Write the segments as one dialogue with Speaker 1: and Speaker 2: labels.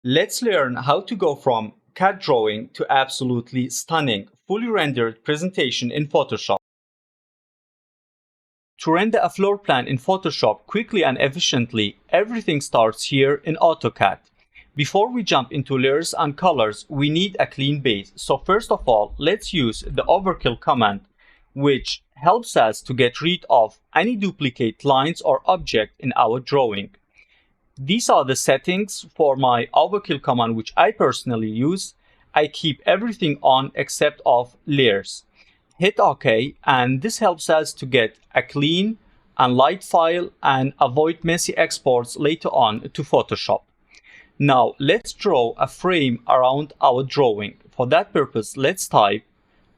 Speaker 1: Let's learn how to go from CAD drawing to absolutely stunning, fully rendered presentation in Photoshop. To render a floor plan in Photoshop quickly and efficiently, everything starts here in AutoCAD. Before we jump into layers and colors, we need a clean base. So first of all, let's use the overkill command, which helps us to get rid of any duplicate lines or object in our drawing. These are the settings for my overkill command, which I personally use. I keep everything on except of layers. Hit OK, and this helps us to get a clean and light file and avoid messy exports later on to Photoshop. Now let's draw a frame around our drawing. For that purpose, let's type,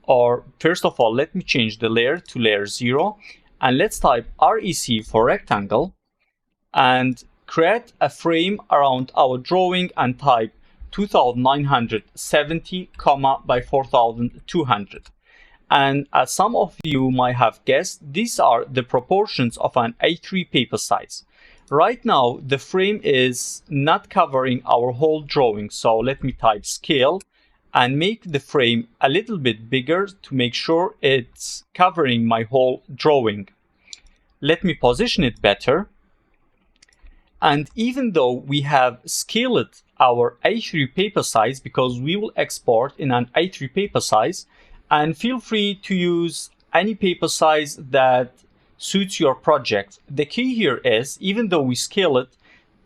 Speaker 1: or first of all, let me change the layer to layer 0, and let's type REC for rectangle, and create a frame around our drawing and type 2970, by 4200. And as some of you might have guessed, these are the proportions of an A3 paper size. Right now, the frame is not covering our whole drawing, so let me type scale and make the frame a little bit bigger to make sure it's covering my whole drawing. Let me position it better. And even though we have scaled our A3 paper size, because we will export in an A3 paper size, and feel free to use any paper size that suits your project. The key here is, even though we scale it,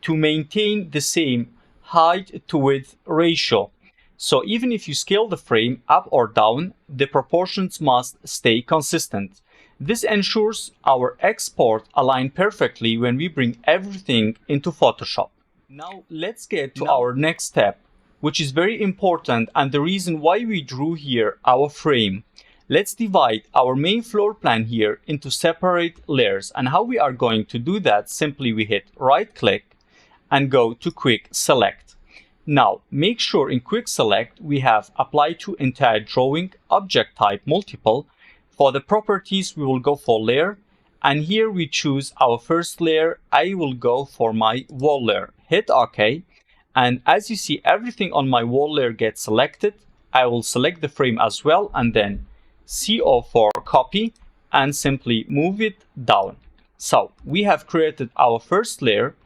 Speaker 1: to maintain the same height to width ratio. So even if you scale the frame up or down, the proportions must stay consistent. This ensures our export align perfectly when we bring everything into Photoshop. Now let's get to our next step, which is very important and the reason why we drew here our frame. Let's divide our main floor plan here into separate layers, and how we are going to do that, simply we hit right click and go to quick select. Now make sure in quick select we have apply to entire drawing, object type multiple. For the properties we will go for layer, and here we choose our first layer. I will go for my wall layer. Hit OK, and as you see, everything on my wall layer gets selected. I will select the frame as well, and then CO for copy, and simply move it down. So we have created our first layer,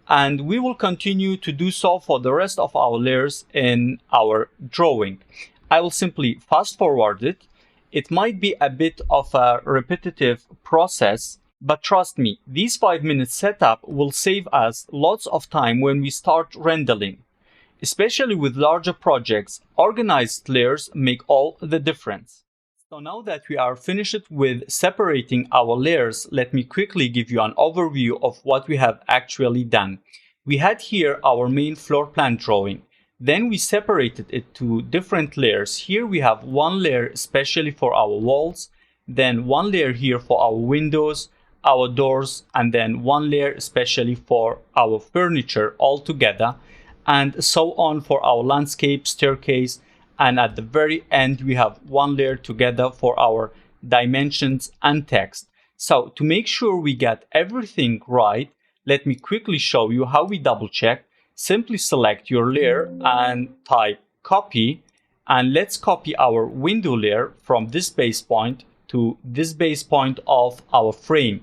Speaker 1: and we will continue to do so for the rest of our layers in our drawing. I will simply fast forward it. It might be a bit of a repetitive process, but trust me, these 5-minute setup will save us lots of time when we start rendering. Especially with larger projects, organized layers make all the difference. So now that we are finished with separating our layers, let me quickly give you an overview of what we have actually done. We had here our main floor plan drawing. Then we separated it to different layers. Here we have one layer especially for our walls, then one layer here for our windows, our doors, and then one layer especially for our furniture all together, and so on for our landscape, staircase, and at the very end we have one layer together for our dimensions and text. So to make sure we get everything right, let me quickly show you how we double check. Simply select your layer and type copy, and let's copy our window layer from this base point to this base point of our frame.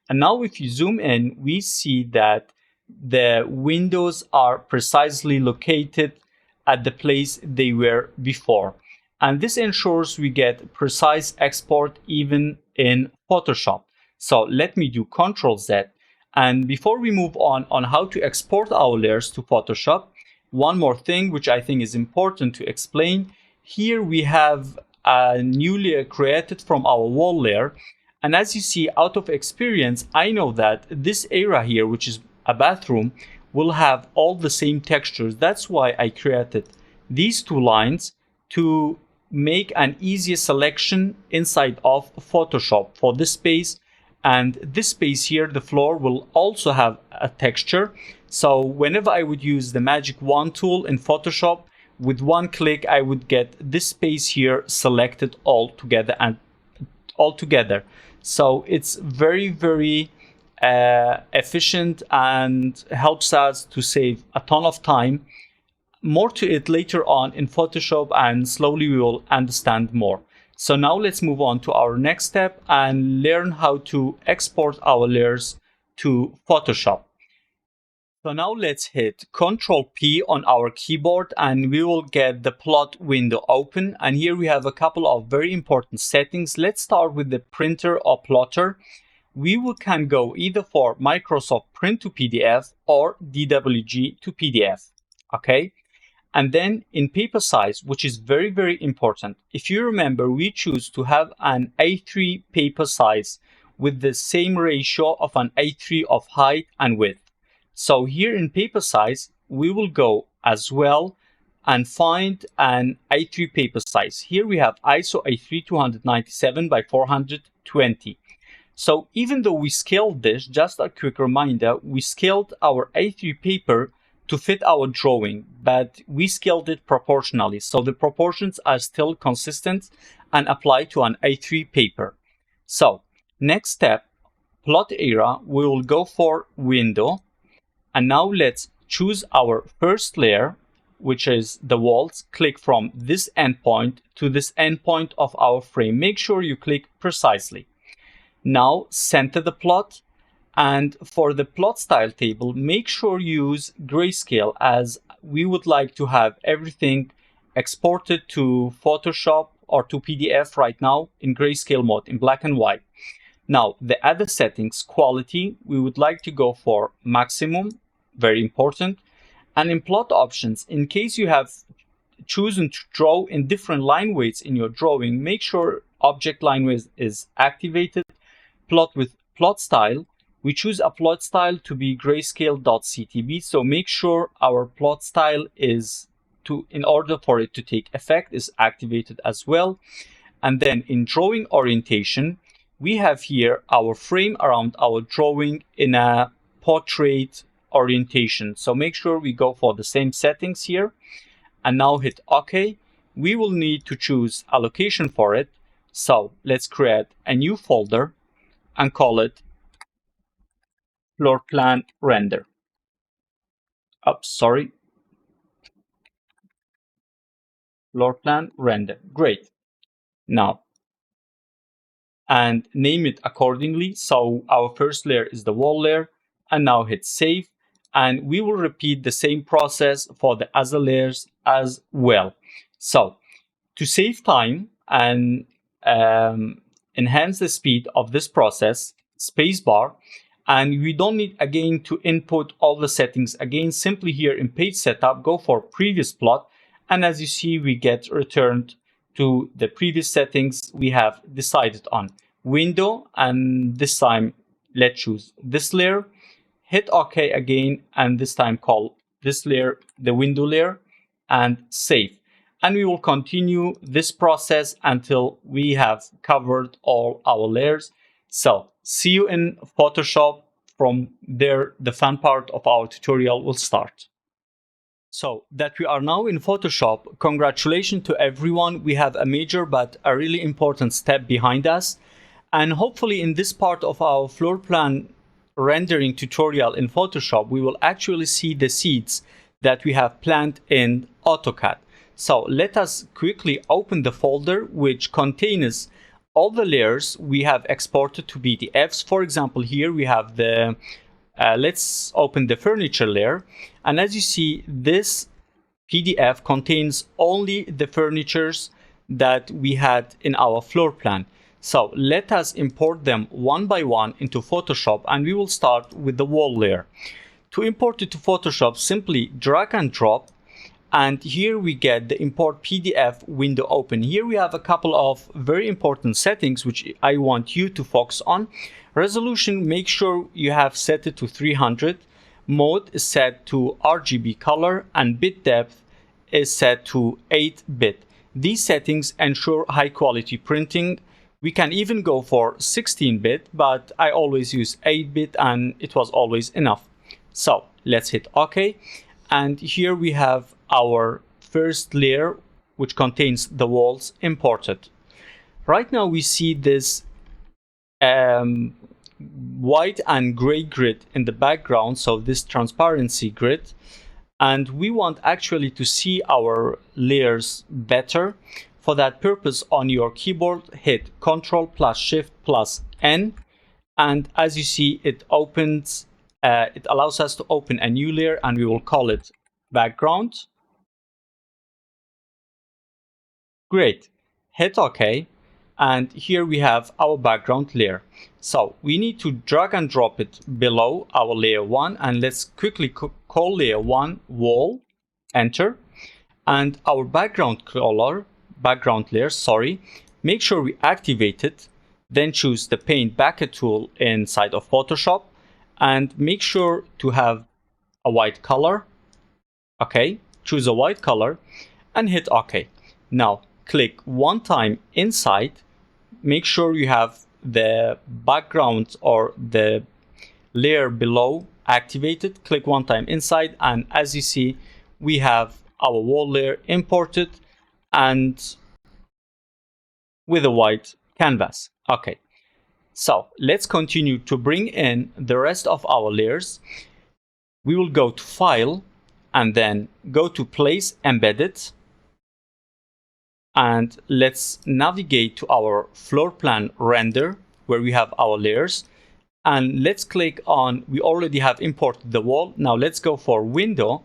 Speaker 1: And now if you zoom in, we see that the windows are precisely located at the place they were before. And this ensures we get precise export even in Photoshop. So let me do Ctrl Z. And before we move on how to export our layers to Photoshop, one more thing which I think is important to explain. Here we have a new layer created from our wall layer. And as you see, out of experience, I know that this area here, which is a bathroom, will have all the same textures. That's why I created these two lines to make an easier selection inside of Photoshop for this space. And this space here, the floor, will also have a texture. So whenever I would use the magic wand tool in Photoshop, with one click I would get this space here selected all together. So it's very efficient and helps us to save a ton of time more to it later on in Photoshop, and slowly we will understand more. So now let's move on to our next step and learn how to export our layers to Photoshop. So now let's hit Ctrl P on our keyboard and we will get the plot window open. And here we have a couple of very important settings. Let's start with the printer or plotter. Can go either for Microsoft Print to PDF or DWG to PDF. Okay. And then in paper size, which is very, very important. If you remember, we choose to have an A3 paper size with the same ratio of an A3 of height and width. So here in paper size, we will go as well and find an A3 paper size. Here we have ISO A3 297 by 420. So even though we scaled this, just a quick reminder, we scaled our A3 paper to fit our drawing, but we scaled it proportionally. So the proportions are still consistent and apply to an A3 paper. So next step, plot area, we will go for window. And now let's choose our first layer, which is the walls. Click from this endpoint to this endpoint of our frame. Make sure you click precisely. Now center the plot. And for the plot style table, make sure you use grayscale, as we would like to have everything exported to Photoshop or to PDF right now in grayscale mode, in black and white. Now the other settings, quality, we would like to go for maximum. Very important. And in plot options, in case you have chosen to draw in different line weights in your drawing, make sure object line weight is activated. Plot with plot style, we choose a plot style to be grayscale.ctb. So make sure our plot style is in order for it to take effect, is activated as well. And then in drawing orientation, we have here our frame around our drawing in a portrait orientation. So make sure we go for the same settings here and now hit OK. We will need to choose a location for it. So let's create a new folder and call it floor plan render. Floor plan render. Great. Now, and name it accordingly. So our first layer is the wall layer, and now hit save. And we will repeat the same process for the other layers as well. So to save time and enhance the speed of this process, spacebar, and we don't need again to input all the settings again. Simply here in page setup, go for previous plot, and as you see, we get returned to the previous settings we have decided on. Window, and this time let's choose this layer. Hit OK again, and this time call this layer the window layer, and save. And we will continue this process until we have covered all our layers. So see you in Photoshop. From there, the fun part of our tutorial will start. So that we are now in Photoshop, congratulations to everyone. We have a major but a really important step behind us. And hopefully in this part of our floor plan rendering tutorial in Photoshop, we will actually see the seeds that we have planned in AutoCAD. So let us quickly open the folder which contains all the layers we have exported to PDFs. For example, here we have the, let's open the furniture layer. And as you see, this PDF contains only the furnitures that we had in our floor plan. So let us import them one by one into Photoshop, and we will start with the wall layer. To import it to Photoshop, simply drag and drop, and here we get the import PDF window open. Here we have a couple of very important settings which I want you to focus on. Resolution, make sure you have set it to 300. Mode is set to RGB color, and bit depth is set to 8-bit. These settings ensure high quality printing. We can even go for 16-bit, but I always use 8-bit and it was always enough. So let's hit OK. And here we have our first layer, which contains the walls imported. Right now we see this white and gray grid in the background, so this transparency grid. and we want actually to see our layers better. For that purpose, on your keyboard, hit Ctrl plus Shift plus N, and as you see, it opens. It allows us to open a new layer, and we will call it background. Great. Hit OK, and here we have our background layer. So we need to drag and drop it below our layer 1, and let's quickly call layer 1 wall. Enter. And our background layer, make sure we activate it, then choose the paint bucket tool inside of Photoshop, and make sure to have a white color. Okay, choose a white color and hit OK. Now click one time inside, make sure you have the background or the layer below activated, click one time inside, and as you see, we have our wall layer imported and with a white canvas. Okay, so let's continue to bring in the rest of our layers. We will go to File and then go to Place Embedded, and let's navigate to our floor plan render where we have our layers, and let's click on, we already have imported the wall. Now let's go for window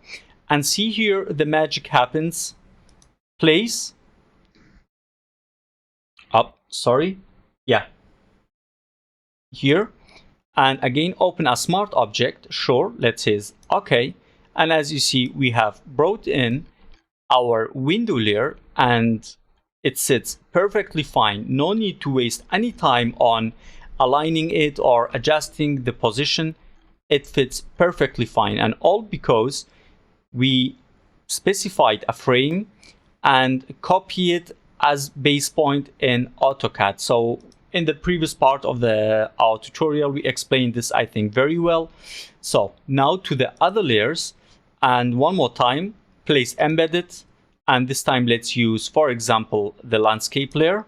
Speaker 1: and see here the magic happens. Place up, here, and again open a smart object. Sure, let's say OK, and as you see, we have brought in our window layer and it sits perfectly fine. No need to waste any time on aligning it or adjusting the position. It fits perfectly fine, and all because we specified a frame and copy it as base point in AutoCAD. So in the previous part of our tutorial, we explained this, I think, very well. So now to the other layers, and one more time, Place Embedded, and this time let's use, for example, the landscape layer.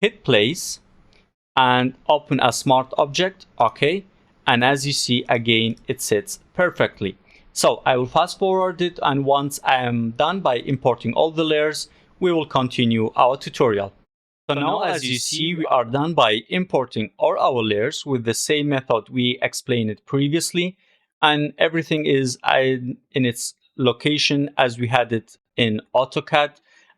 Speaker 1: Hit Place and open a smart object. OK, and as you see, again, it sits perfectly. So I will fast forward it, and once I am done by importing all the layers, we will continue our tutorial. So now, as you see, we are done by importing all our layers with the same method we explained previously, and everything is in its location as we had it in AutoCAD.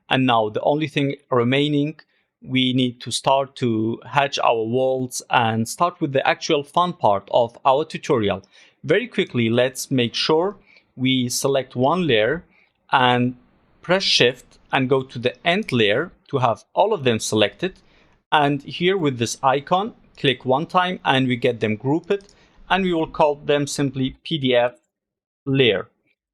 Speaker 1: And now the only thing remaining, we need to start to hatch our walls and start with the actual fun part of our tutorial. Very quickly, let's make sure we select one layer and press Shift and go to the end layer to have all of them selected. And here with this icon, click one time and we get them grouped, and we will call them simply PDF layer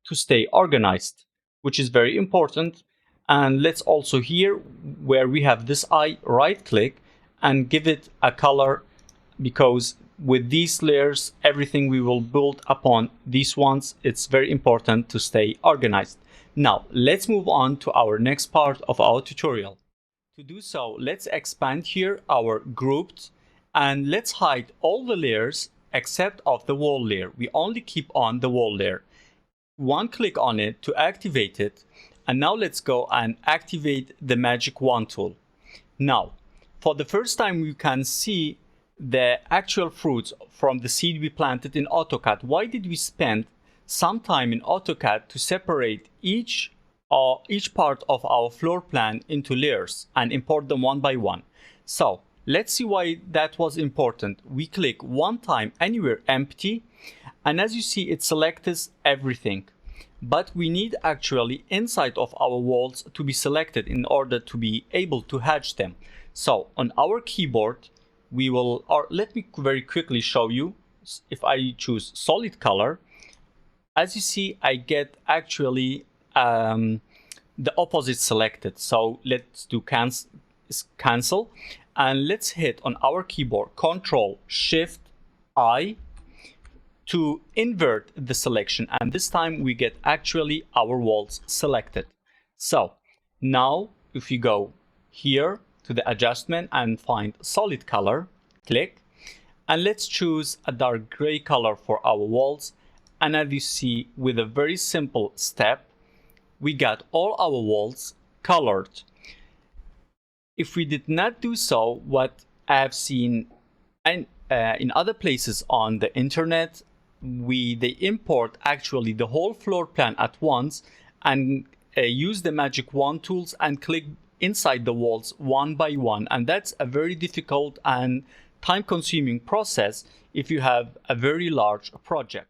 Speaker 1: to stay organized, which is very important. And let's also here where we have this eye, right click and give it a color, because with these layers, everything we will build upon these ones, it's very important to stay organized. Now let's move on to our next part of our tutorial. To do so, let's expand here our grouped, and let's hide all the layers except of the wall layer. We only keep on the wall layer. One click on it to activate it, and now let's go and activate the magic wand tool. Now, for the first time, we can see the actual fruits from the seed we planted in AutoCAD. Why did we spend some time in AutoCAD to separate each part of our floor plan into layers and import them one by one? So let's see why that was important. We click one time anywhere empty, and as you see, it selects everything. But we need actually inside of our walls to be selected in order to be able to hatch them. So on our keyboard, we will, or let me very quickly show you. If I choose solid color, as you see, I get actually the opposite selected. So let's do cancel, and let's hit on our keyboard Ctrl Shift I to invert the selection, and this time we get actually our walls selected. So now if you go here to the adjustment and find solid color, click, and let's choose a dark gray color for our walls, And as you see, with a very simple step, we got all our walls colored. If we did not do so, what I have seen and in other places on the internet, they import actually the whole floor plan at once and use the magic wand tools and click inside the walls one by one, and that's a very difficult and time-consuming process if you have a very large project.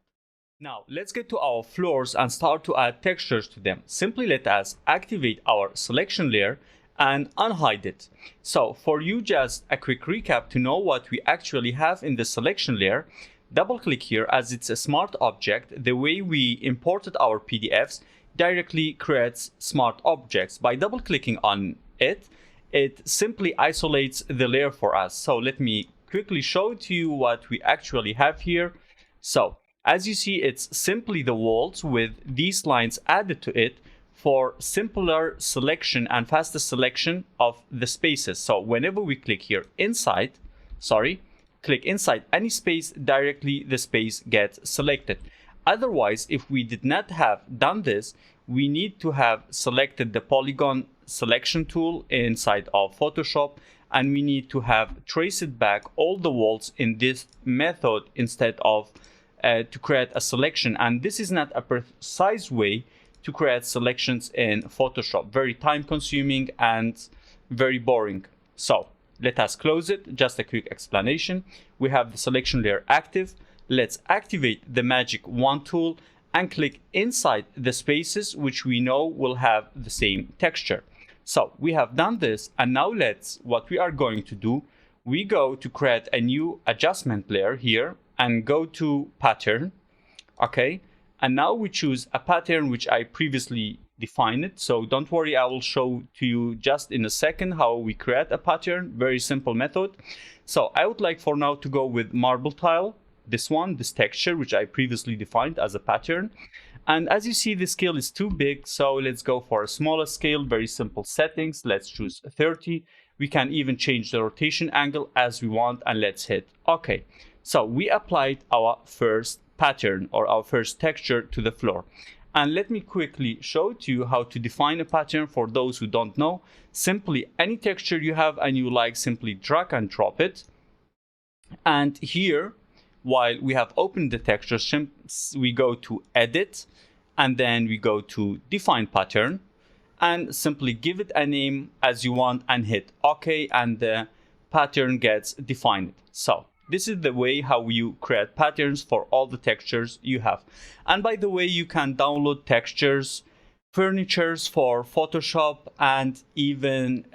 Speaker 1: Now let's get to our floors and start to add textures to them. Simply let us activate our selection layer and unhide it. So for you, just a quick recap to know what we actually have in the selection layer. Double click here, as it's a smart object. The way we imported our PDFs directly creates smart objects. By double clicking on it, it simply isolates the layer for us. So let me quickly show to you what we actually have here. So as you see, it's simply the walls with these lines added to it for simpler selection and faster selection of the spaces. So whenever we click here inside, click inside any space, directly the space gets selected. Otherwise, if we did not have done this, we need to have selected the polygon selection tool inside of Photoshop, and we need to have traced back all the walls in this method instead of to create a selection. And this is not a precise way to create selections in Photoshop. Very time consuming and very boring. So let us close it. Just a quick explanation. We have the selection layer active. Let's activate the magic wand tool and click inside the spaces which we know will have the same texture. So we have done this, and now what we are going to do, we go to create a new adjustment layer here and go to pattern. Okay. And now we choose a pattern which I previously defined it. So don't worry, I will show to you just in a second how we create a pattern. Very simple method. So I would like for now to go with marble tile, this texture, which I previously defined as a pattern. And as you see, the scale is too big. So let's go for a smaller scale, very simple settings. Let's choose 30. We can even change the rotation angle as we want, and let's hit OK. So we applied our first pattern or our first texture to the floor. And let me quickly show to you how to define a pattern for those who don't know. Simply any texture you have and you like, simply drag and drop it. And here, while we have opened the texture, we go to edit, and then we go to define pattern, and simply give it a name as you want and hit OK, and the pattern gets defined. So this is the way how you create patterns for all the textures you have. And by the way, you can download textures, furnitures for Photoshop, and even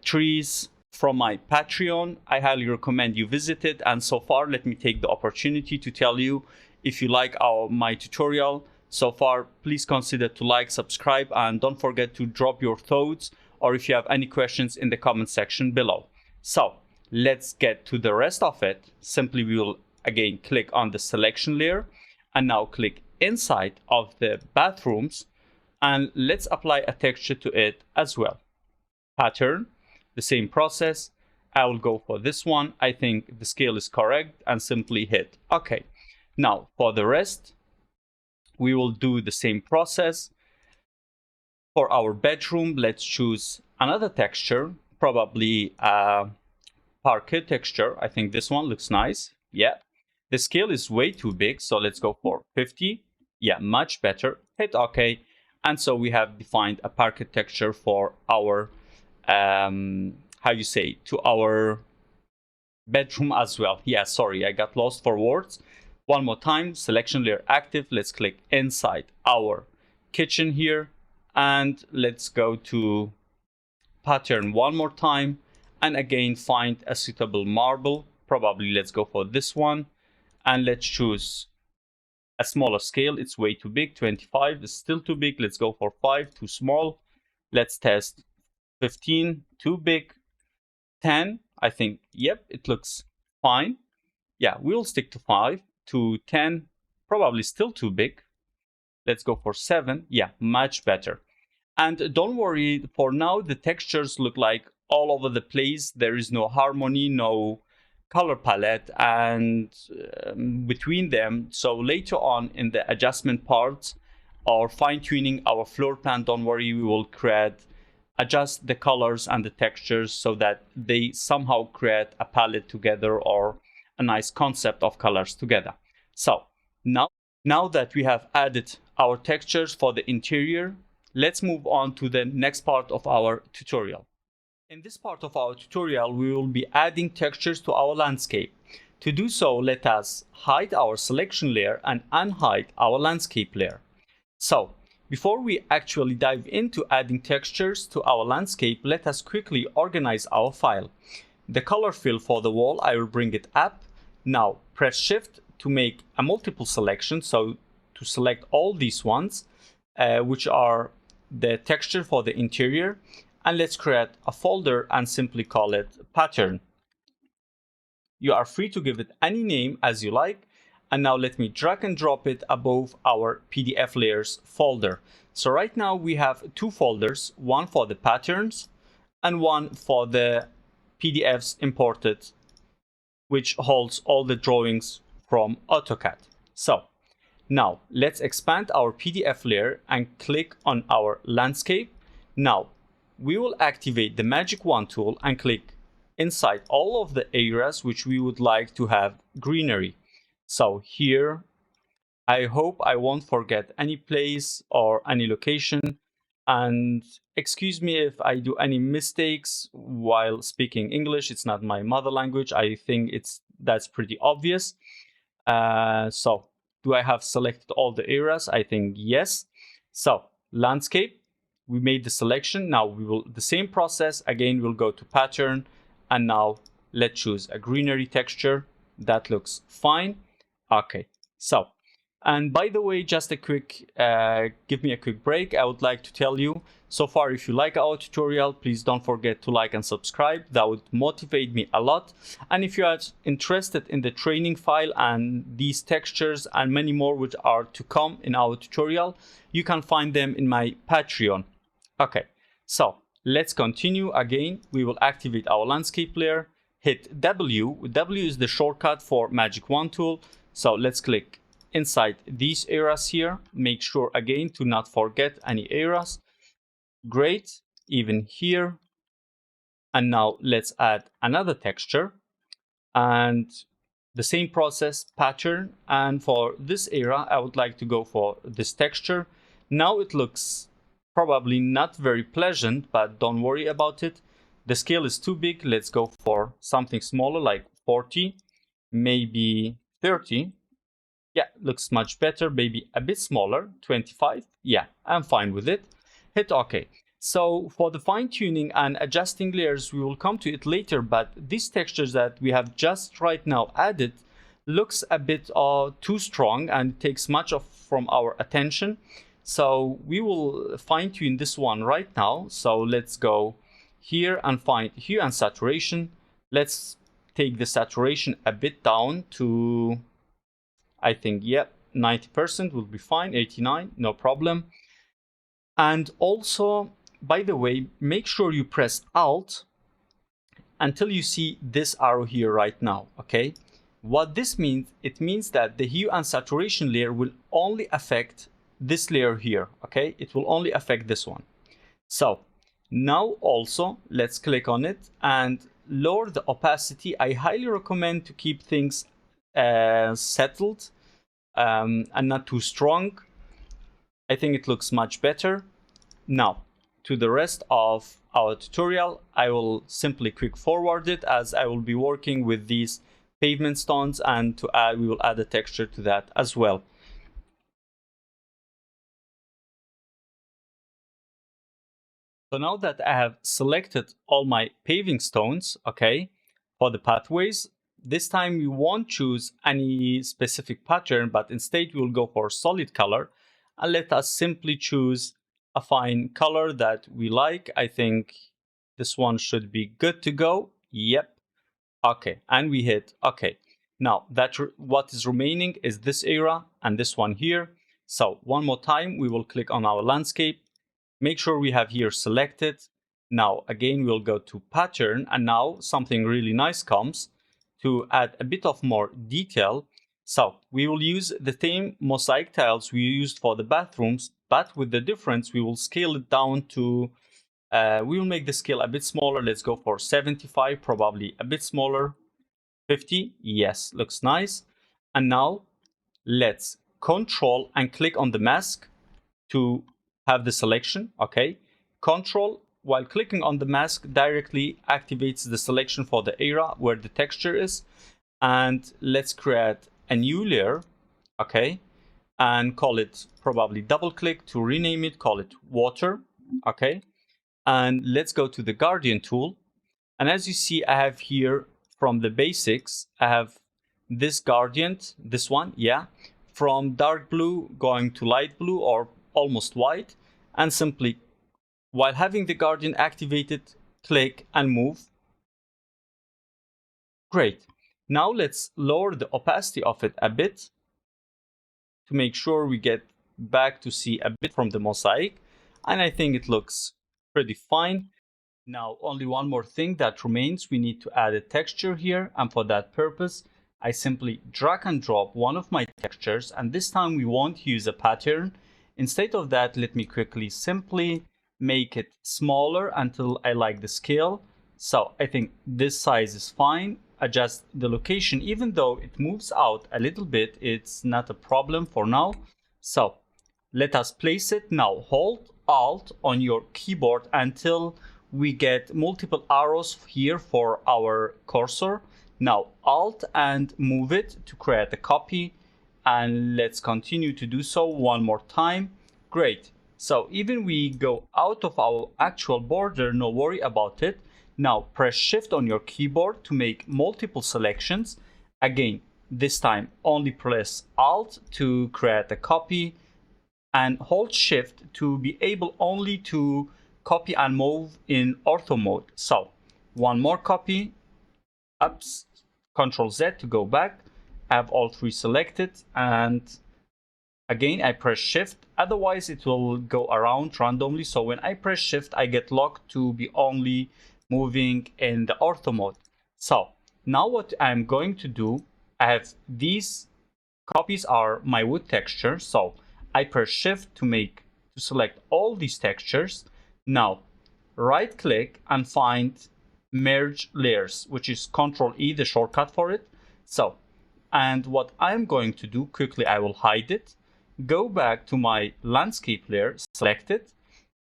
Speaker 1: trees from my Patreon. I highly recommend you visit it. And so far, let me take the opportunity to tell you, if you like my tutorial so far, please consider to like, subscribe, and don't forget to drop your thoughts, or if you have any questions, in the comment section below. So let's get to the rest of it. Simply we will again click on the selection layer and now click inside of the bathrooms, and let's apply a texture to it as well. Pattern, the same process. I will go for this one. I think the scale is correct, and simply hit OK. Now for the rest, we will do the same process. For our bedroom, let's choose another texture, probably parquet texture. I think this one looks nice. Yeah, the scale is way too big, so let's go for 50. Yeah, much better. Hit OK. And so we have defined a parquet texture for our to our bedroom as well. Yeah, sorry, I got lost for words. One more time, selection layer active. Let's click inside our kitchen here, and let's go to pattern one more time, and again find a suitable marble. Probably let's go for this one, and let's choose a smaller scale. It's way too big. 25 is still too big. Let's go for 5, too small. Let's test 15, too big. 10, I think, yep, it looks fine. Yeah, we'll stick to 5. To 10, probably still too big. Let's go for 7. Yeah, much better. And don't worry, for now the textures look like all over the place. There is no harmony, no color palette and between them. So later on in the adjustment part or fine-tuning our floor plan, don't worry, we will adjust the colors and the textures so that they somehow create a palette together or a nice concept of colors together. So now that we have added our textures for the interior, let's move on to the next part of our tutorial. In this part of our tutorial, we will be adding textures to our landscape. To do so, let us hide our selection layer and unhide our landscape layer. So, before we actually dive into adding textures to our landscape, let us quickly organize our file. The color fill for the wall, I will bring it up. Now, press Shift to make a multiple selection, so to select all these ones, which are the texture for the interior. And let's create a folder and simply call it pattern. You are free to give it any name as you like. And now let me drag and drop it above our PDF layers folder. So right now we have two folders, one for the patterns and one for the PDFs imported, which holds all the drawings from AutoCAD. So now let's expand our PDF layer and click on our landscape. Now we will activate the Magic Wand tool and click inside all of the areas which we would like to have greenery. So here, I hope I won't forget any place or any location. And excuse me if I do any mistakes while speaking English. It's not my mother language. I think that's pretty obvious. So do I have selected all the areas? I think yes. So landscape, we made the selection. Now we will the same process again. We'll go to pattern, and now let's choose a greenery texture. That looks fine. Okay, so, and by the way, just a quick, give me a quick break. I would like to tell you, so far, if you like our tutorial, please don't forget to like and subscribe. That would motivate me a lot. And if you are interested in the training file and these textures and many more which are to come in our tutorial, you can find them in my Patreon. Okay, so let's continue. Again, we will activate our landscape layer, hit W. W is the shortcut for Magic Wand tool. So let's click inside these areas here. Make sure again to not forget any areas. Great, even here. And now let's add another texture and the same process, pattern. And for this area, I would like to go for this texture. Now it looks probably not very pleasant, but don't worry about it. The scale is too big. Let's go for something smaller like 40, maybe 30. Yeah, looks much better. Maybe a bit smaller, 25. Yeah, I'm fine with it. Hit OK. So for the fine tuning and adjusting layers, we will come to it later, but these textures that we have just right now added looks a bit too strong and takes much from our attention. So we will fine tune this one right now. So let's go here and find hue and saturation. Let's take the saturation a bit down to, I think, yeah, 90% will be fine, 89, no problem. And also, by the way, make sure you press Alt until you see this arrow here right now, okay? What this means, it means that the hue and saturation layer will only affect this layer here, okay? It will only affect this one. So now also, let's click on it and lower the opacity. I highly recommend to keep things settled and not too strong. I think it looks much better. Now, to the rest of our tutorial, I will simply quick forward it as I will be working with these pavement stones, and we will add a texture to that as well. So now that I have selected all my paving stones, okay, for the pathways, this time we won't choose any specific pattern, but instead we'll go for solid color, and let us simply choose a fine color that we like. I think this one should be good to go. Yep. Okay, and we hit okay. Now what is remaining is this area and this one here. So one more time, we will click on our landscape. Make sure we have here selected. Now again, we'll go to pattern, and now something really nice comes. to add a bit of more detail. So we will use the same mosaic tiles we used for the bathrooms, but with the difference, we will scale it down to, we will make the scale a bit smaller. Let's go for 75, probably a bit smaller. 50, yes, looks nice. And now let's control and click on the mask to have the selection. Okay, control while clicking on the mask directly activates the selection for the area where the texture is. And let's create a new layer. Okay, and call it, probably double click to rename it, call it water. Okay, and let's go to the Guardian tool. And as you see, I have here from the basics, I have this gradient, this one, yeah, from dark blue going to light blue or almost white, and simply, while having the gradient activated, click and move. Great. Now let's lower the opacity of it a bit to make sure we get back to see a bit from the mosaic, and I think it looks pretty fine. Now, only one more thing that remains. We need to add a texture here, and for that purpose, I simply drag and drop one of my textures, and this time we won't use a pattern. Instead of that, let me quickly simply make it smaller until I like the scale. So I think this size is fine. Adjust the location, even though it moves out a little bit, it's not a problem for now. So let us place it now. Hold Alt on your keyboard until we get multiple arrows here for our cursor. Now Alt and move it to create a copy, and let's continue to do so one more time. Great. So even we go out of our actual border, no worry about it. Now press Shift on your keyboard to make multiple selections. Again, this time only press Alt to create a copy and hold Shift to be able only to copy and move in ortho mode. So one more copy, ups, Control Z to go back, I have all three selected, and again I press Shift, otherwise it will go around randomly. So when I press Shift, I get locked to be only moving in the ortho mode. So now what I'm going to do, I have these copies are my wood texture. So I press Shift to select all these textures. Now right click and find merge layers, which is Control E, the shortcut for it. So, and what I'm going to do quickly, I will hide it, go back to my landscape layer, select it,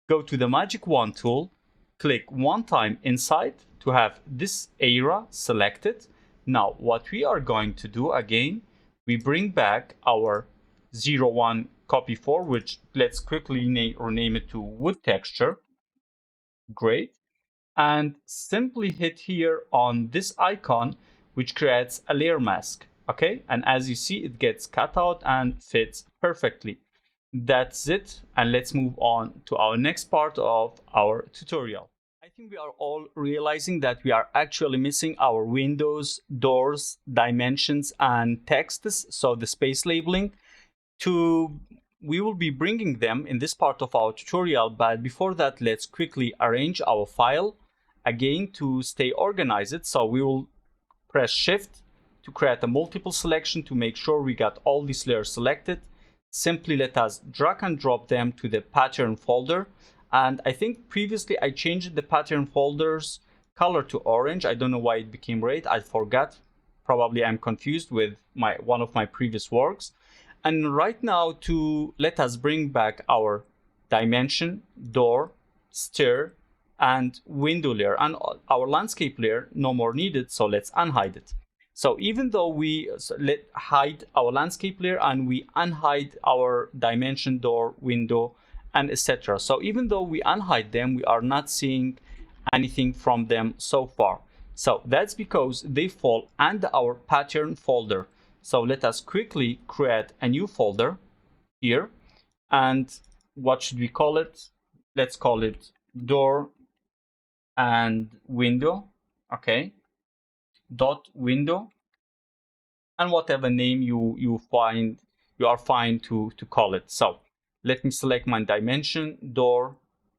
Speaker 1: go to the magic wand tool, click one time inside to have this area selected. Now what we are going to do again, we bring back our 01 copy 4, which let's quickly rename it to wood texture. Great. And simply hit here on this icon, which creates a layer mask. Okay, and as you see, it gets cut out and fits perfectly. That's it, and let's move on to our next part of our tutorial. I think we are all realizing that we are actually missing our windows, doors, dimensions, and texts, so the space labeling. We will be bringing them in this part of our tutorial, but before that, let's quickly arrange our file again to stay organized. So we will press Shift to create a multiple selection to make sure we got all these layers selected. Simply let us drag and drop them to the pattern folder. And I think previously I changed the pattern folder's color to orange. I don't know why it became red. I forgot. Probably I'm confused with one of my previous works. And right now, to let us bring back our dimension, door, stair, and window layer, and our landscape layer, no more needed, so let's unhide it. So even though we hide our landscape layer and we unhide our dimension, door, window, and etc. So even though we unhide them, we are not seeing anything from them so far. So that's because they fall under our pattern folder. So let us quickly create a new folder here. And what should we call it? Let's call it door and window. Okay. Dot window. And whatever name you are fine to call it. So let me select my dimension, door,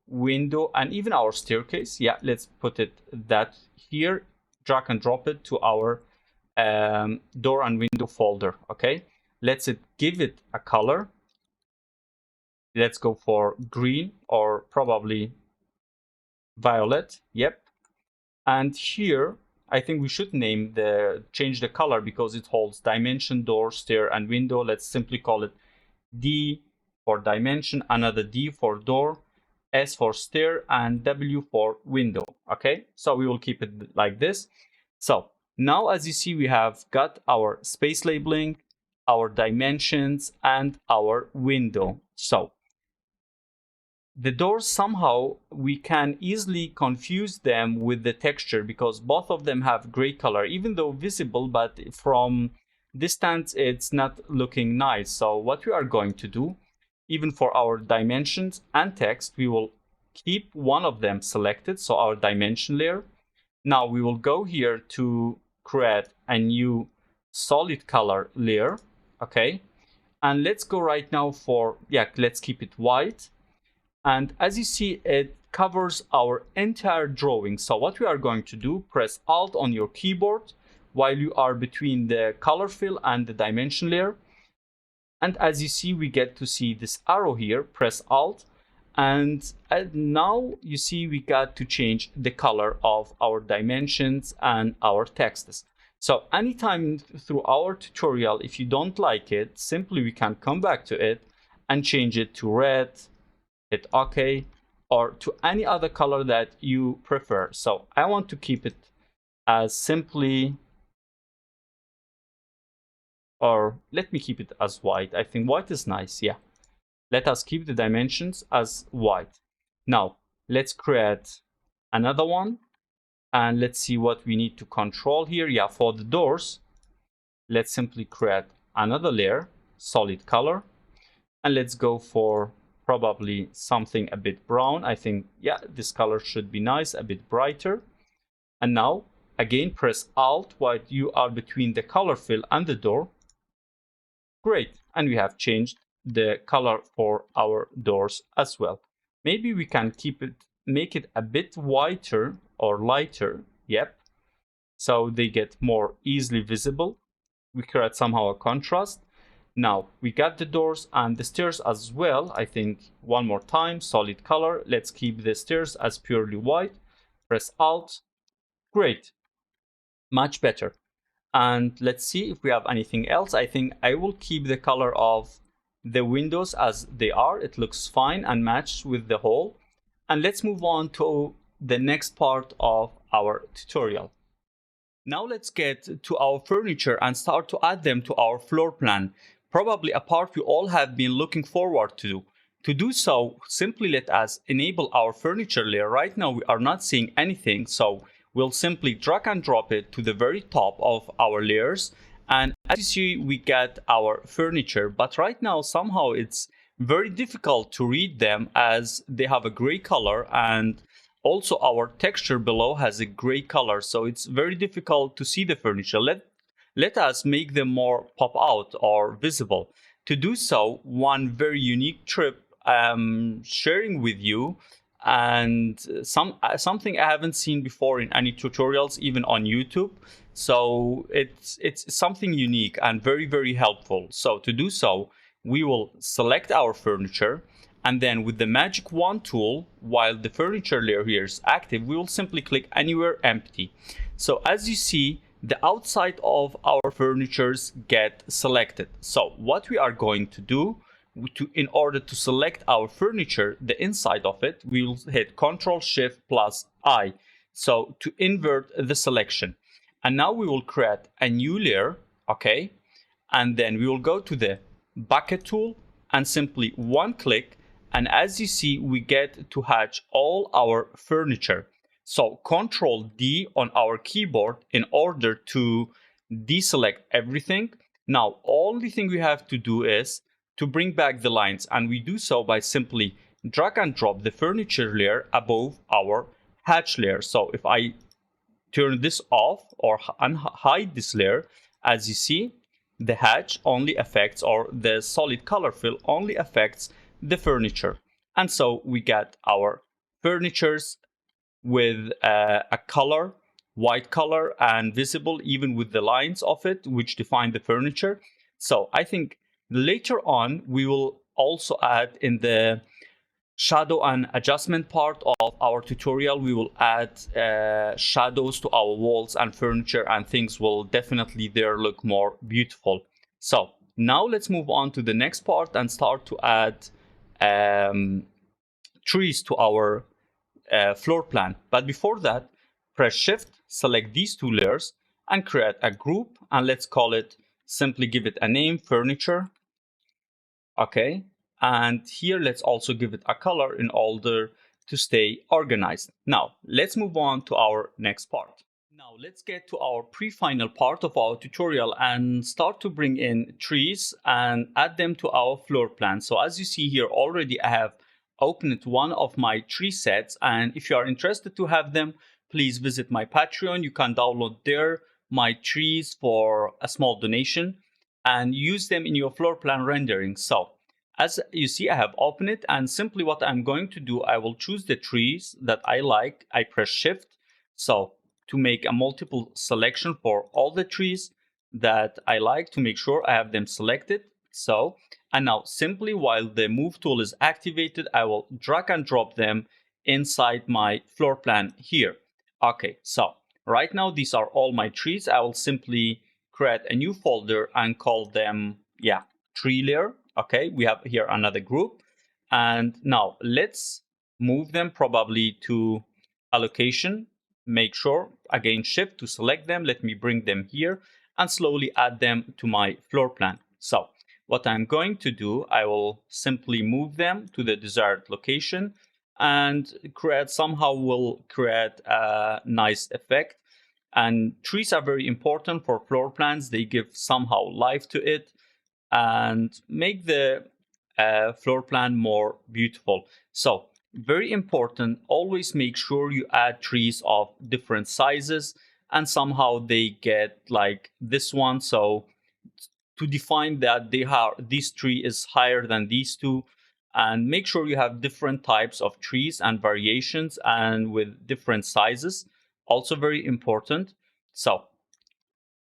Speaker 1: window, and even our staircase. Yeah, let's put it that here. Drag and drop it to our door and window folder. Okay, let's give it a color. Let's go for green or probably violet. Yep. And here I think we should change the color because it holds dimension, door, stair, and window. Let's simply call it D for dimension, another D for door, S for stair, and W for window. Okay, so we will keep it like this. So now, as you see, we have got our space labeling, our dimensions, and our window. So the doors, somehow we can easily confuse them with the texture because both of them have gray color, even though visible, but from distance it's not looking nice. So what we are going to do, even for our dimensions and text, we will keep one of them selected, so our dimension layer. Now we will go here to create a new solid color layer. Okay, and let's go right now for, let's keep it white. And as you see, it covers our entire drawing. So what we are going to do, press Alt on your keyboard while you are between the color fill and the dimension layer. And as you see, we get to see this arrow here, press Alt. And now you see we got to change the color of our dimensions and our texts. So anytime through our tutorial, if you don't like it, simply we can come back to it and change it to red, hit OK, or to any other color that you prefer. So I want to keep it as simply, or let me keep it as white. I think white is nice. Yeah, let us keep the dimensions as white. Now let's create another one and let's see what we need to control here. Yeah, for the doors, let's simply create another layer, solid color, and let's go for probably something a bit brown. I think, yeah, this color should be nice, a bit brighter. And now again, press Alt while you are between the color fill and the door. Great, and we have changed the color for our doors as well. Maybe we can make it a bit whiter or lighter. Yep, so they get more easily visible. We create somehow a contrast. Now we got the doors and the stairs as well. I think one more time, solid color. Let's keep the stairs as purely white. Press Alt. Great, much better. And let's see if we have anything else. I think I will keep the color of the windows as they are. It looks fine and matched with the whole. And let's move on to the next part of our tutorial. Now let's get to our furniture and start to add them to our floor plan. Probably a part we all have been looking forward to. To do so, simply let us enable our furniture layer. Right now we are not seeing anything, so we'll simply drag and drop it to the very top of our layers. And as you see, we get our furniture, but right now somehow it's very difficult to read them as they have a gray color, and also our texture below has a gray color, so it's very difficult to see the furniture. Let us make them more pop out or visible. To do so, one very unique trick I'm sharing with you, and something I haven't seen before in any tutorials, even on YouTube. So it's something unique and very, very helpful. So to do so, we will select our furniture, and then with the magic wand tool, while the furniture layer here is active, we will simply click anywhere empty. So as you see, the outside of our furnitures get selected. So what we are going to do, in order to select our furniture, the inside of it, we will hit Ctrl+Shift+I. So to invert the selection. And now we will create a new layer, okay? And then we will go to the bucket tool and simply one click. And as you see, we get to hatch all our furniture. So Ctrl+D on our keyboard in order to deselect everything. Now, only thing we have to do is to bring back the lines, and we do so by simply drag and drop the furniture layer above our hatch layer. So if I turn this off or hide this layer, as you see, the hatch only affects, or the solid color fill only affects the furniture. And so we get our furnitures with a color white color and visible even with the lines of it, which define the furniture. So I think later on, we will also add in the shadow and adjustment part of our tutorial, we will add shadows to our walls and furniture, and things will definitely there look more beautiful. So now let's move on to the next part and start to add trees to our floor plan. But before that, press Shift, select these two layers, and create a group. And let's call it, simply give it a name, furniture. Okay. And here, let's also give it a color in order to stay organized. Now, let's move on to our next part. Now, let's get to our pre-final part of our tutorial and start to bring in trees and add them to our floor plan. So as you see here, already I have opened one of my tree sets. And if you are interested to have them, please visit my Patreon. You can download there my trees for a small donation and use them in your floor plan rendering. So as you see, I have opened it, and simply what I'm going to do, I will choose the trees that I like. I press Shift. So to make a multiple selection for all the trees that I like, to make sure I have them selected. So, and now simply while the move tool is activated, I will drag and drop them inside my floor plan here. Okay, so right now these are all my trees. I will simply create a new folder and call them, tree layer. Okay, we have here another group. And now let's move them probably to allocation. Make sure, again, Shift to select them. Let me bring them here and slowly add them to my floor plan. So what I'm going to do, I will simply move them to the desired location and somehow will create a nice effect. And trees are very important for floor plans. They give somehow life to it and make the floor plan more beautiful. So very important, always make sure you add trees of different sizes and somehow they get like this one. So to define that this tree is higher than these two, and make sure you have different types of trees and variations and with different sizes, also very important. So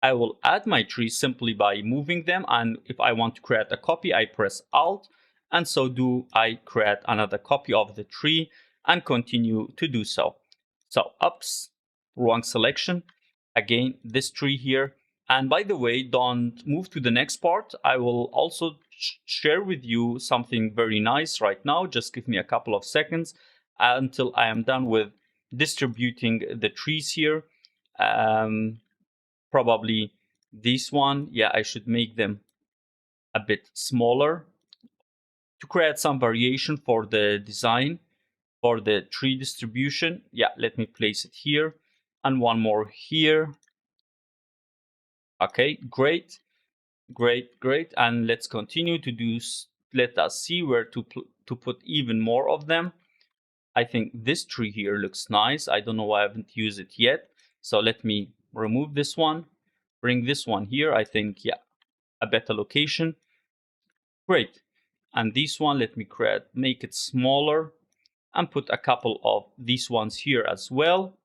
Speaker 1: I will add my trees simply by moving them, and if I want to create a copy, I press Alt, and so do I create another copy of the tree and continue to do so. So oops, wrong selection. Again, this tree here. And by the way, don't move to the next part. I will also share with you something very nice right now. Just give me a couple of seconds until I am done with distributing the trees here. Probably this one. Yeah, I should make them a bit smaller to create some variation for the design for the tree distribution. Yeah, let me place it here and one more here. Okay, great. And let's continue to do. Let us see where to put even more of them. I think this tree here looks nice. I don't know why I haven't used it yet. So let me remove this one, bring this one here. I think, yeah, a better location. Great. And this one, let me make it smaller and put a couple of these ones here as well.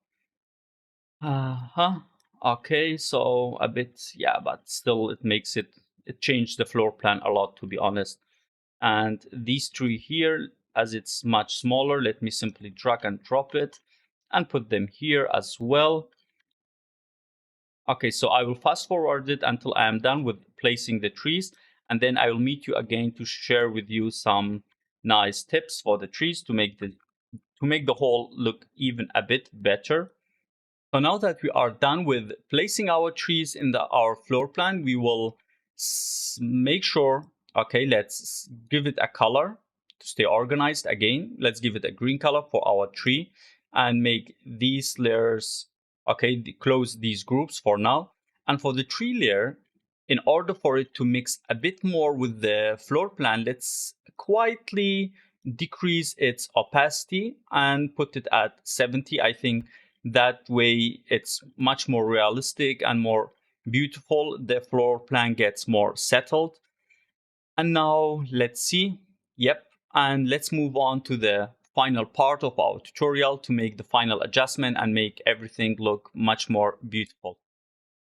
Speaker 1: Okay, so a bit, yeah, but still it changed the floor plan a lot, to be honest. And these three here, as it's much smaller, let me simply drag and drop it and put them here as well. Okay, so I will fast forward it until I am done with placing the trees, and then I will meet you again to share with you some nice tips for the trees to make the whole look even a bit better. So now that we are done with placing our trees in our floor plan, we will make sure, okay, let's give it a color to stay organized again. Let's give it a green color for our tree and make these layers, okay, close these groups for now. And for the tree layer, in order for it to mix a bit more with the floor plan, let's quietly decrease its opacity and put it at 70. I think that way it's much more realistic and more beautiful. The floor plan gets more settled. And now let's see. Yep. And let's move on to the final part of our tutorial to make the final adjustment and make everything look much more beautiful.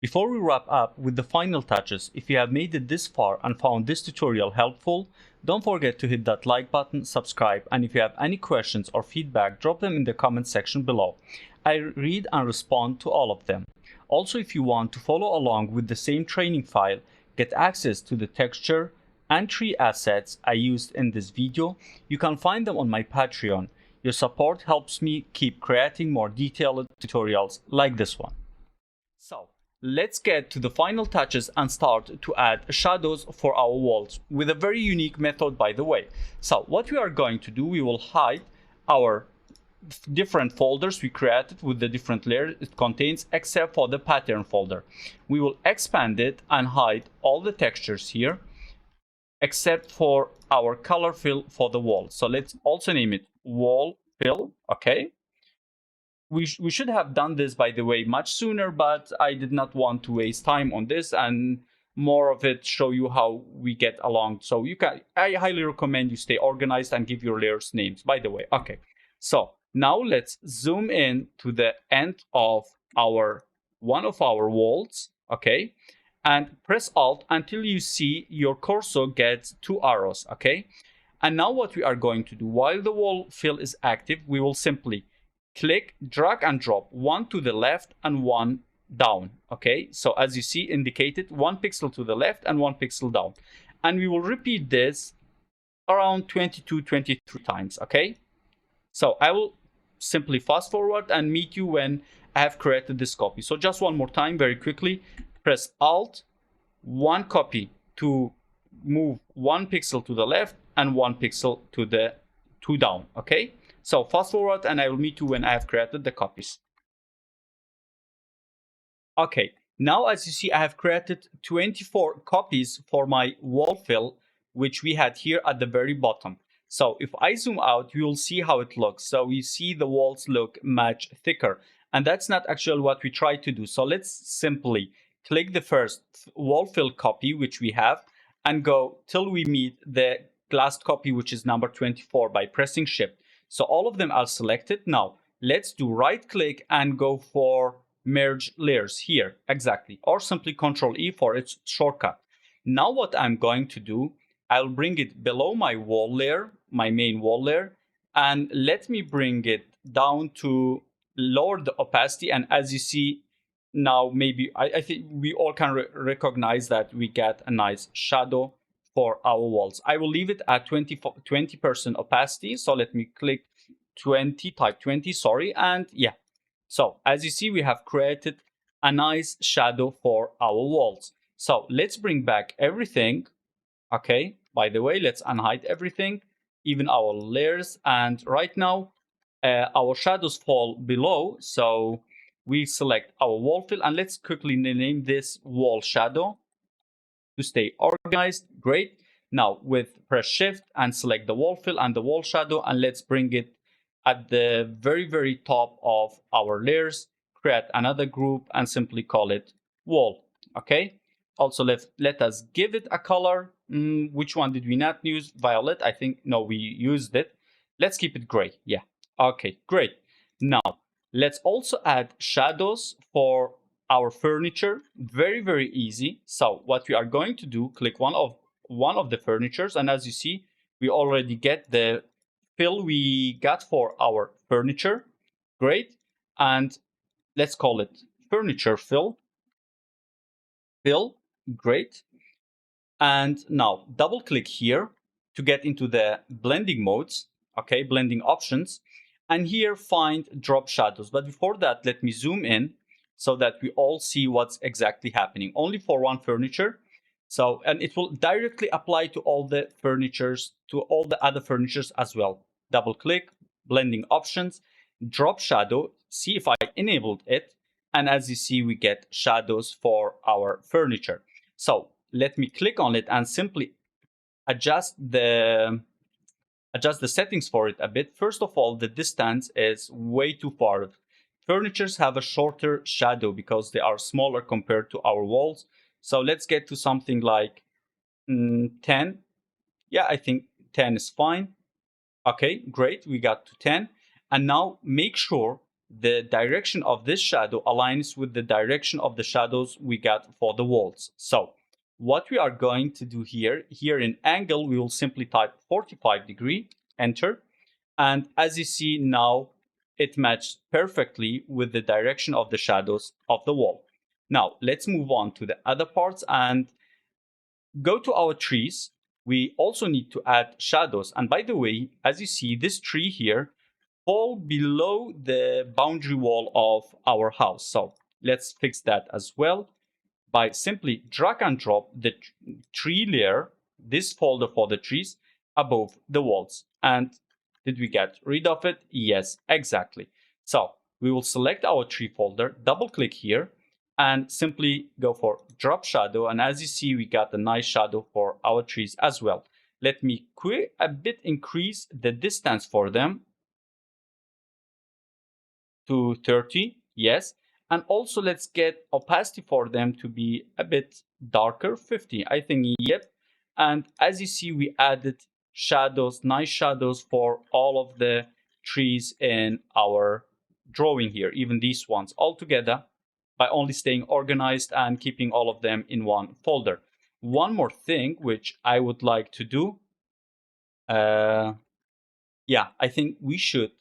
Speaker 1: Before we wrap up with the final touches, if you have made it this far and found this tutorial helpful, don't forget to hit that like button, subscribe, and if you have any questions or feedback, drop them in the comment section below. I read and respond to all of them. Also, if you want to follow along with the same training file, get access to the texture and tree assets I used in this video, you can find them on my Patreon. Your support helps me keep creating more detailed tutorials like this one. So, let's get to the final touches and start to add shadows for our walls with a very unique method, by the way. So what we are going to do, we will hide our different folders we created with the different layers it contains, except for the pattern folder. We will expand it and hide all the textures here, except for our color fill for the wall. So let's also name it wall fill, okay? We should have done this, by the way, much sooner, but I did not want to waste time on this and more of it show you how we get along. So I highly recommend you stay organized and give your layers names, by the way. Okay, so now let's zoom in to the end of one of our walls, okay? And press Alt until you see your cursor gets 2 arrows, okay? And now what we are going to do, while the wall fill is active, we will simply click, drag and drop one to the left and one down, okay? So as you see indicated, 1 pixel to the left and 1 pixel down. And we will repeat this around 22, 23 times, okay? So I will simply fast forward and meet you when I have created this copy. So just one more time, very quickly, press Alt, one copy to move 1 pixel to the left and 1 pixel to the down, okay? So fast forward and I will meet you when I have created the copies. Okay, now as you see, I have created 24 copies for my wall fill, which we had here at the very bottom. So if I zoom out, you will see how it looks. So you see the walls look much thicker, and that's not actually what we try to do. So let's simply click the first wall fill copy, which we have, and go till we meet the last copy, which is number 24, by pressing Shift. So all of them are selected. Now let's do right click and go for merge layers here, exactly, or simply Control E for its shortcut. Now what I'm going to do, I'll bring it below my wall layer, my main wall layer, and let me bring it down to lower the opacity. And as you see now, maybe I think we all can recognize that we get a nice shadow for our walls. I will leave it at 20% opacity. So let me click 20, type 20, sorry. And yeah, so as you see, we have created a nice shadow for our walls. So let's bring back everything. Okay, by the way, let's unhide everything, even our layers. And right now, our shadows fall below. So we select our wall fill and let's quickly name this wall shadow to stay organized. Great. Now press Shift and select the wall fill and the wall shadow, and let's bring it at the very top of our layers. Create another group and simply call it wall. Okay. Also let us give it a color. Which one did we not use? Violet, I think. No, we used it. Let's keep it gray. Yeah. Okay, great. Now let's also add shadows for our furniture. Very easy. So what we are going to do, click one of the furnitures, and as you see, we already get the fill we got for our furniture. Great. And let's call it furniture fill. Great. And now double click here to get into the blending modes, okay, blending options, and here find drop shadows. But before that, let me zoom in so that we all see what's exactly happening. Only for one furniture. So, and it will directly apply to all the furnitures, to all the other furnitures as well. Double click, blending options, drop shadow, see if I enabled it. And as you see, we get shadows for our furniture. So let me click on it and simply adjust the settings for it a bit. First of all, the distance is way too far. Furnitures have a shorter shadow because they are smaller compared to our walls. So let's get to something like 10. Yeah, I think 10 is fine. Okay, great, we got to 10. And now make sure the direction of this shadow aligns with the direction of the shadows we got for the walls. So what we are going to do here in angle, we will simply type 45°, enter. And as you see now, it matched perfectly with the direction of the shadows of the wall. Now let's move on to the other parts and go to our trees. We also need to add shadows. And by the way, as you see, this tree here fall below the boundary wall of our house. So let's fix that as well by simply drag and drop the tree layer, this folder for the trees, above the walls. And did we get rid of it? Yes, exactly. So we will select our tree folder, double click here, and simply go for drop shadow. And as you see, we got a nice shadow for our trees as well. Let me a bit increase the distance for them to 30. Yes. And also let's get opacity for them to be a bit darker, 50. I think, yep. And as you see, we added shadows, nice shadows for all of the trees in our drawing here, even these ones all together, by only staying organized and keeping all of them in one folder. One more thing which I would like to do, yeah, I think we should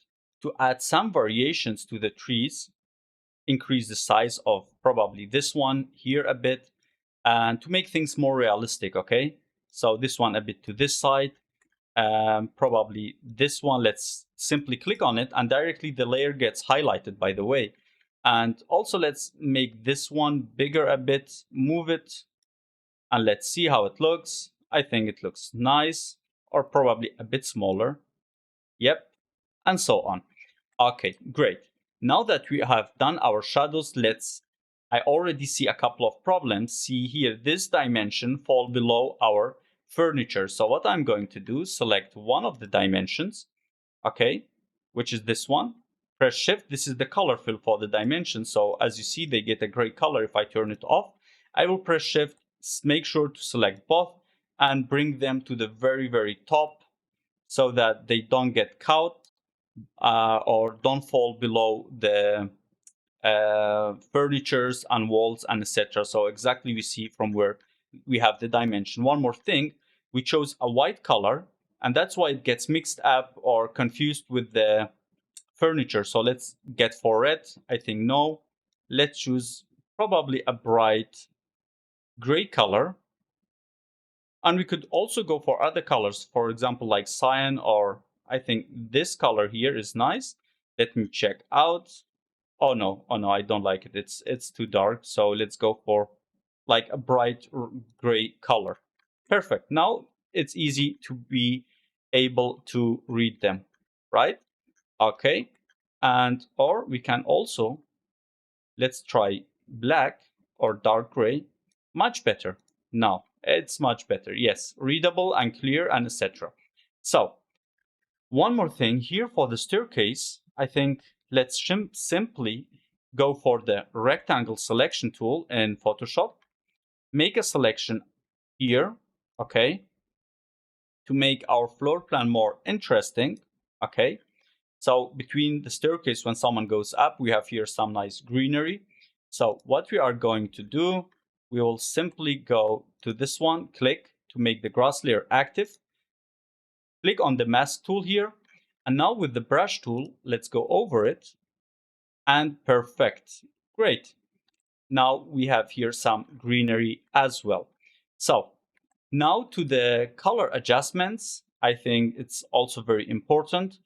Speaker 1: to add some variations to the trees, increase the size of probably this one here a bit, and to make things more realistic. Okay, so this one a bit to this side, probably this one. Let's simply click on it and directly the layer gets highlighted, by the way. And also let's make this one bigger a bit, move it, and let's see how it looks. I think it looks nice, or probably a bit smaller. Yep, and so on. Okay, great. Now that we have done our shadows, I already see a couple of problems. See here, this dimension fall below our furniture. So what I'm going to do, select one of the dimensions, okay, which is this one. Press shift, this is the color fill for the dimension. So as you see, they get a gray color if I turn it off. I will press shift, make sure to select both and bring them to the very, very top so that they don't get caught or don't fall below the furnitures and walls and etc. So exactly we see from where we have the dimension. One more thing, we chose a white color and that's why it gets mixed up or confused with the furniture. So let's get for red. I think no. Let's choose probably a bright gray color. And we could also go for other colors, for example, like cyan, or I think this color here is nice. Let me check out. Oh no, I don't like it. It's too dark. So let's go for like a bright gray color. Perfect. Now it's easy to be able to read them, right? Okay. And or we can also, let's try black or dark gray. Much better. Now it's much better. Yes, readable and clear and etc. So one more thing here for the staircase, I think let's simply go for the rectangle selection tool in Photoshop. Make a selection here, okay, to make our floor plan more interesting, okay. So between the staircase, when someone goes up, we have here some nice greenery. So what we are going to do, we will simply go to this one, click to make the grass layer active. Click on the mask tool here. And now with the brush tool, let's go over it. And perfect. Great. Now we have here some greenery as well. So now to the color adjustments, I think it's also very important.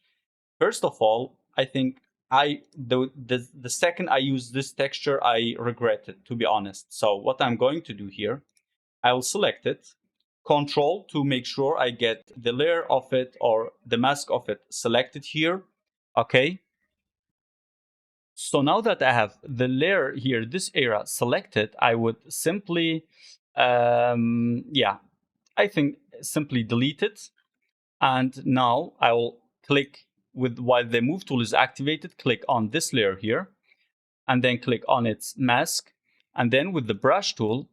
Speaker 1: First of all, I think the second I use this texture, I regret it, to be honest. So what I'm going to do here, I will select it, Control to make sure I get the layer of it or the mask of it selected here. Okay. So now that I have the layer here, this area selected, I would simply, yeah, I think simply delete it. And now I will click while the move tool is activated, click on this layer here, and then click on its mask. And then with the brush tool,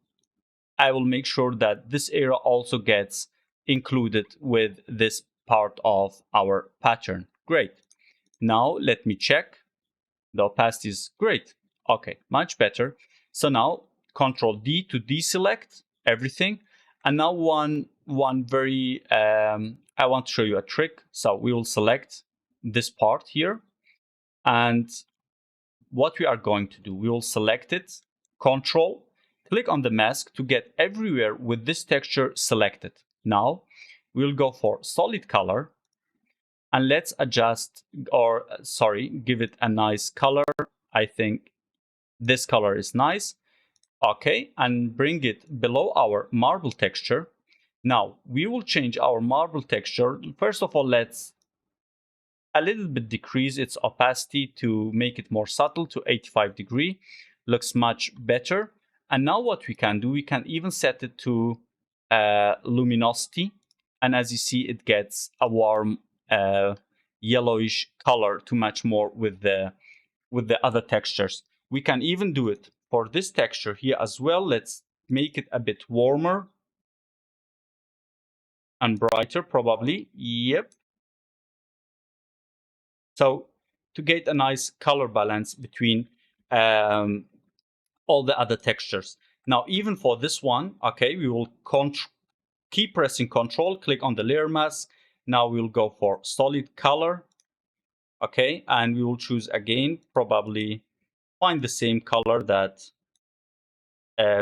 Speaker 1: I will make sure that this area also gets included with this part of our pattern. Great. Now let me check. The opacity is great. Okay, much better. So now Control D to deselect everything. And now one very, I want to show you a trick. So we will select this part here. And what we are going to do, we will select it, Control, click on the mask to get everywhere with this texture selected. Now we'll go for solid color and let's adjust, or sorry, give it a nice color. I think this color is nice. Okay, and bring it below our marble texture. Now we will change our marble texture. First of all, let's a little bit decrease its opacity to make it more subtle to 85 degree. Looks much better. And now what we can do, we can even set it to luminosity. And as you see, it gets a warm yellowish color to match more with the other textures. We can even do it for this texture here as well. Let's make it a bit warmer and brighter, probably. Yep. So to get a nice color balance between all the other textures. Now, even for this one, okay, we will keep pressing Control, click on the layer mask. Now we'll go for solid color. Okay, and we will choose again, probably find the same color that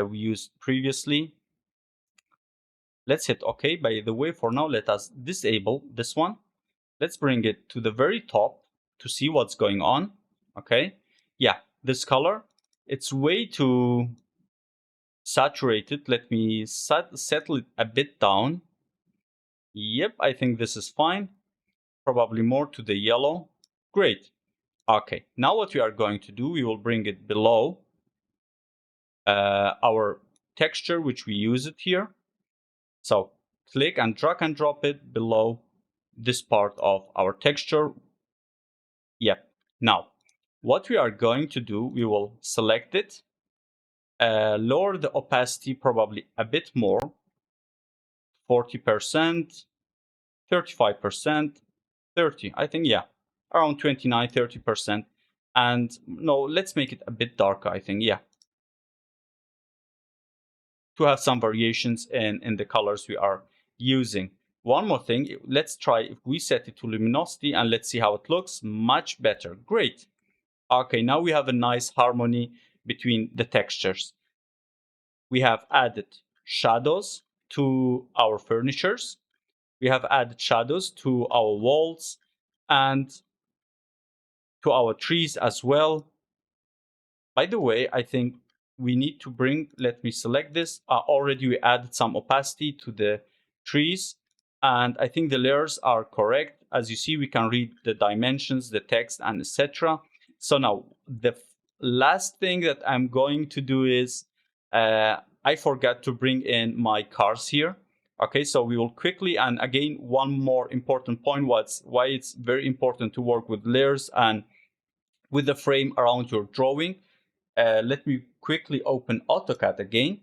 Speaker 1: we used previously. Let's hit OK. By the way, for now, let us disable this one. Let's bring it to the very top to see what's going on. Okay, yeah, this color, it's way too saturated. Let me settle it a bit down. Yep, I think this is fine. Probably more to the yellow. Great. Okay, now what we are going to do, we will bring it below our texture, which we use it here. So click and drag and drop it below this part of our texture. Yep. Now, what we are going to do, we will select it, lower the opacity probably a bit more, 40%, 35%, 30, I think, yeah, around 29, 30%. And no, let's make it a bit darker, I think, yeah, to have some variations in the colors we are using. One more thing, let's try if we set it to luminosity and let's see how it looks. Much better. Great. Okay, now we have a nice harmony between the textures. We have added shadows to our furnitures. We have added shadows to our walls and to our trees as well. By the way, I think we need to bring, let me select this. Already we added some opacity to the trees, and I think the layers are correct. As you see, we can read the dimensions, the text, and etc. So now the last thing that I'm going to do is I forgot to bring in my cars here. Okay, so we will quickly, and again, one more important point, why it's very important to work with layers and with the frame around your drawing. Let me quickly open AutoCAD again.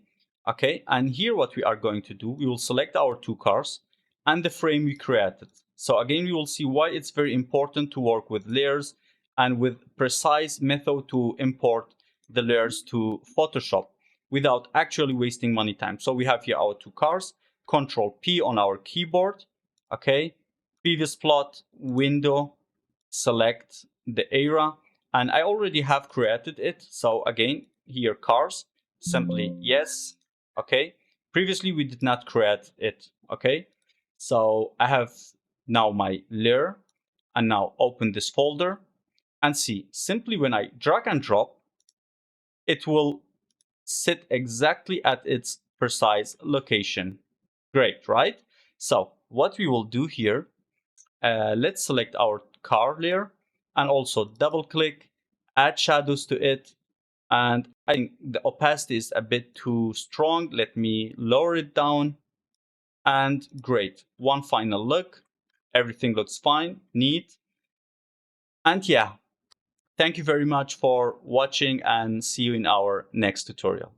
Speaker 1: Okay, and here what we are going to do, we will select our two cars and the frame we created. So again, we will see why it's very important to work with layers and with precise method to import the layers to Photoshop without actually wasting money time. So we have here our two cars, Control P on our keyboard. Okay, previous plot, window, select the era. And I already have created it. So again, here cars, simply yes. Okay. Previously, we did not create it. Okay. So I have now my layer, and now open this folder and see, simply when I drag and drop, it will sit exactly at its precise location. Great, right? So what we will do here, let's select our car layer and also double click, add shadows to it. And I think the opacity is a bit too strong. Let me lower it down. And great. One final look. Everything looks fine, neat. And yeah, thank you very much for watching and see you in our next tutorial.